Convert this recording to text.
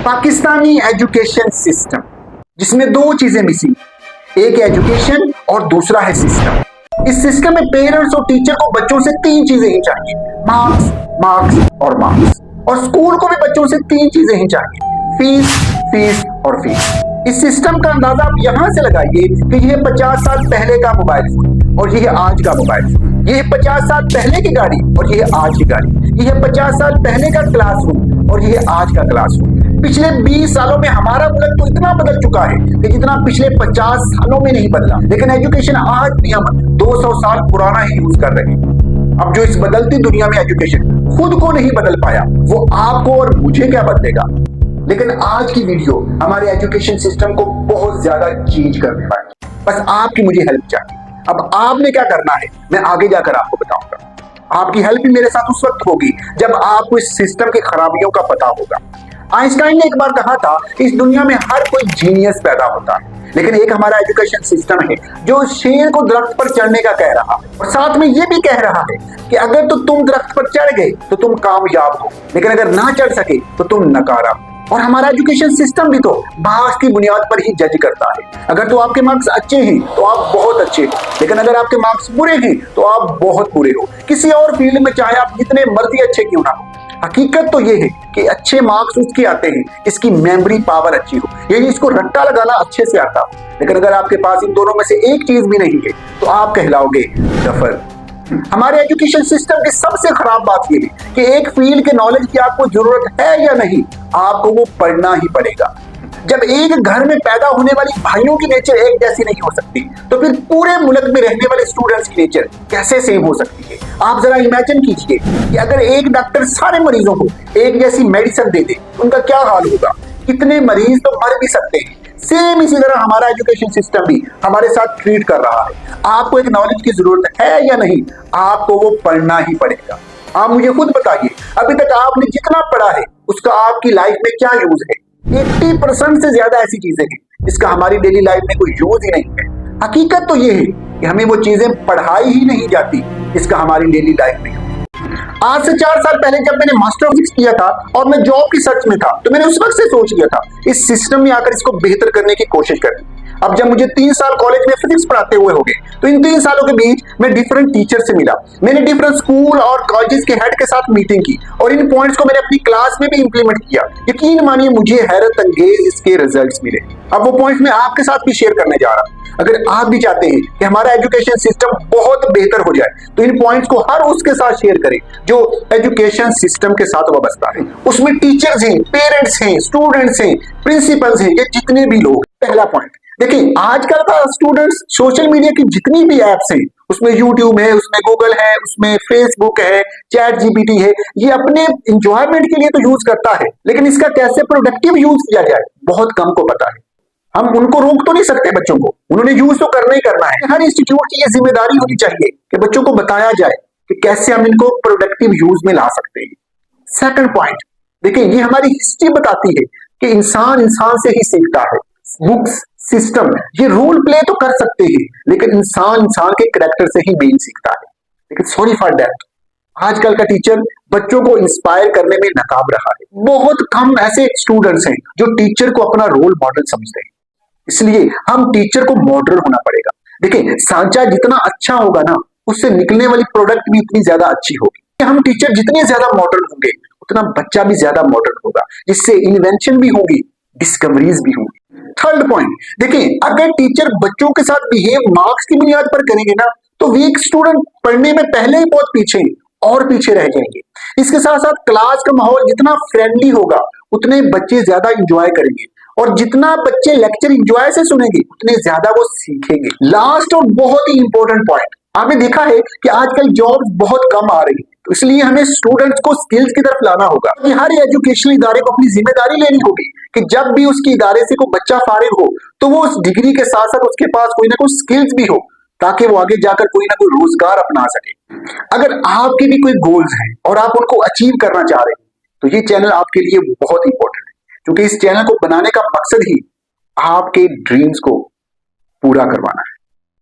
Pakistani education system जिसमें दो चीजें मिसिंग, एक एजुकेशन और दूसरा है सिस्टम। इस सिस्टम में पेरेंट्स और टीचर को बच्चों से तीन चीजें ही चाहिए, मार्क्स, मार्क्स और मार्क्स। और स्कूल को भी बच्चों से तीन चीजें ही चाहिए, फीस, फीस और फीस। इस सिस्टम का अंदाजा आप यहां से लगाइए कि यह 50 साल पहले का मोबाइल फोन और यह आज का मोबाइल फोन, यह 50 साल पहले की गाड़ी और यह आज की गाड़ी, यह 50 साल पहले का क्लासरूम और यह आज का क्लासरूम। पिछले 20 सालों में हमारा मुल्क तो इतना बदल चुका है कि जितना पिछले 50 सालों में नहीं बदला, लेकिन एजुकेशन आज भी हम 200 साल पुराना ही यूज कर रहे हैं। अब जो इस बदलती दुनिया में एजुकेशन खुद को नहीं बदल पाया, वो आपको और मुझे क्या बदलेगा। लेकिन आज की वीडियो हमारे एजुकेशन सिस्टम को बहुत ज्यादा चेंज करने वाली है। बस आपकी मुझे हेल्प चाहिए। अब आपने क्या करना है मैं आगे जाकर आपको बताऊंगा। आपकी हेल्प भी मेरे साथ उस वक्त होगी जब आपको इस सिस्टम की खराबियों का पता होगा। आइंस्टाइन ने एक बार कहा था कि इस दुनिया में हर कोई जीनियस पैदा होता है, लेकिन एक हमारा एजुकेशन सिस्टम है जो शेर को दरख्त पर चढ़ने का कह रहा है और साथ में ये भी कह रहा है कि अगर तो तुम दरख्त पर चढ़ गए तो तुम कामयाब हो, लेकिन अगर ना चढ़ सके तो तुम नकारा। और हमारा एजुकेशन सिस्टम भी तो मार्क्स की बुनियाद पर ही जज करता है। अगर तो आपके मार्क्स अच्छे हैं तो आप बहुत अच्छे हो, लेकिन अगर आपके मार्क्स बुरे हैं तो आप बहुत बुरे हो। किसी और फील्ड में चाहे आप जितने मर्जी अच्छे क्यों ना हो, हकीकत तो ये है कि अच्छे मार्क्स उसके आते हैं इसकी मेमोरी पावर अच्छी हो, यानी इसको रट्टा लगाना अच्छे से आता हो। लेकिन अगर आपके पास इन दोनों में से एक चीज भी नहीं है तो आप कहलाओगे डफर। हमारे एजुकेशन सिस्टम की सबसे खराब बात यह है कि एक फील्ड के नॉलेज की आपको जरूरत है या नहीं, आपको वो पढ़ना ही पड़ेगा। जब एक घर में पैदा होने वाली भाइयों की नेचर एक जैसी नहीं हो सकती, तो फिर पूरे मुल्क में रहने वाले स्टूडेंट्स की नेचर कैसे सेम हो सकती है। आप जरा इमेजिन कीजिए कि अगर एक डॉक्टर सारे मरीजों को एक जैसी मेडिसिन दे दे, उनका क्या हाल होगा। कितने मरीज तो मर भी सकते हैं। सेम इसी तरह हमारा एजुकेशन सिस्टम भी हमारे साथ ट्रीट कर रहा है। आपको एक नॉलेज की जरूरत है या नहीं, आपको वो पढ़ना ही पड़ेगा। आप मुझे खुद बताइए, अभी तक आपने जितना पढ़ा है उसका आपकी लाइफ में क्या यूज है। 80% से ज्यादा ऐसी चीजें हैं जिसका हमारी डेली लाइफ में कोई यूज ही नहीं है। हकीकत तो ये है कि हमें वो चीजें पढ़ाई ही नहीं जाती जिसका हमारी डेली लाइफ में। आज से 4 साल पहले जब मैंने मास्टर ऑफ फिजिक्स किया था और मैं जॉब की सर्च में था, तो मैंने उस वक्त से सोच लिया था इस सिस्टम में आकर इसको बेहतर करने की कोशिश करनी। अब जब मुझे 3 साल कॉलेज में फिजिक्स पढ़ाते हुए हो गए, तो इन 3 सालों के बीच मैं डिफरेंट टीचर से मिला। मैंने डिफरेंट स्कूल और कॉलेजेस के हेड के साथ मीटिंग की और इन पॉइंट्स को मैंने अपनी क्लास में भी इंप्लीमेंट किया। यकीन मानिए मुझे हैरत अंगेज इसके रिजल्ट्स मिले। अब वो पॉइंट्स मैं आपके साथ भी शेयर करने जा रहा हूँ। अगर आप भी चाहते हैं कि हमारा एजुकेशन सिस्टम बहुत बेहतर हो जाए, तो इन पॉइंट्स को हर उसके साथ शेयर करें जो एजुकेशन सिस्टम के साथ वाबस्ता है। उसमें टीचर्स हैं, पेरेंट्स हैं, स्टूडेंट्स हैं, प्रिंसिपल्स हैं, ये जितने भी लोग। पहला पॉइंट देखिए, आजकल का स्टूडेंट्स सोशल मीडिया की जितनी भी एप्स हैं, उसमें यूट्यूब है, उसमें गूगल है, उसमें फेसबुक है, चैट जीपीटी है, ये अपने इंजॉयमेंट के लिए तो यूज करता है, लेकिन इसका कैसे प्रोडक्टिव यूज किया जाए बहुत कम को पता है। हम उनको रोक तो नहीं सकते, बच्चों को उन्होंने यूज तो करना ही करना है। हर इंस्टीट्यूट की ये जिम्मेदारी होनी चाहिए कि बच्चों को बताया जाए कि कैसे हम इनको प्रोडक्टिव यूज में ला सकते हैं। सेकंड पॉइंट देखिए, ये हमारी हिस्ट्री बताती है कि इंसान इंसान से ही सीखता है। बुक्स, सिस्टम ये रोल प्ले तो कर सकते हैं, लेकिन इंसान इंसान के कैरेक्टर से ही मेन सीखता है। लेकिन सॉरी फॉर दैट, आजकल का टीचर बच्चों को इंस्पायर करने में नाकाम रहा है। बहुत कम ऐसे स्टूडेंट्स हैं जो टीचर को अपना रोल मॉडल समझते हैं। इसलिए हम टीचर को मॉडल होना पड़ेगा। देखिए, सांचा जितना अच्छा होगा ना, उससे निकलने वाली प्रोडक्ट भी इतनी ज्यादा अच्छी होगी। हम टीचर जितने ज्यादा मॉडल होंगे उतना बच्चा भी ज्यादा मॉडल होगा, जिससे इन्वेंशन भी होगी, डिस्कवरीज भी होंगी। थर्ड पॉइंट देखिए, अगर टीचर बच्चों के साथ बिहेव मार्क्स की बुनियाद पर करेंगे ना, तो वीक स्टूडेंट पढ़ने में पहले ही बहुत पीछे और पीछे रह जाएंगे। इसके साथ साथ क्लास का माहौल जितना फ्रेंडली होगा उतने बच्चे ज्यादा इंजॉय करेंगे, और जितना बच्चे लेक्चर इंजॉय से सुनेंगे उतने ज्यादा वो सीखेंगे। लास्ट और बहुत ही इंपॉर्टेंट पॉइंट, आपने देखा है कि आजकल जॉब्स बहुत कम आ रही है, तो इसलिए हमें स्टूडेंट्स को स्किल्स की तरफ लाना होगा। हर एजुकेशनल इदारे को अपनी जिम्मेदारी लेनी होगी कि जब भी उसकी इदारे से कोई बच्चा फारिग हो, तो वो उस डिग्री के साथ साथ उसके पास कोई ना कोई स्किल्स भी हो, ताकि वो आगे जाकर कोई ना कोई रोजगार अपना सके। अगर आपके भी कोई गोल्स हैं और आप उनको अचीव करना चाह रहे हैं, तो ये चैनल आपके लिए बहुत इंपॉर्टेंट है, क्योंकि इस चैनल को बनाने का मकसद ही आपके ड्रीम्स को पूरा करवाना है।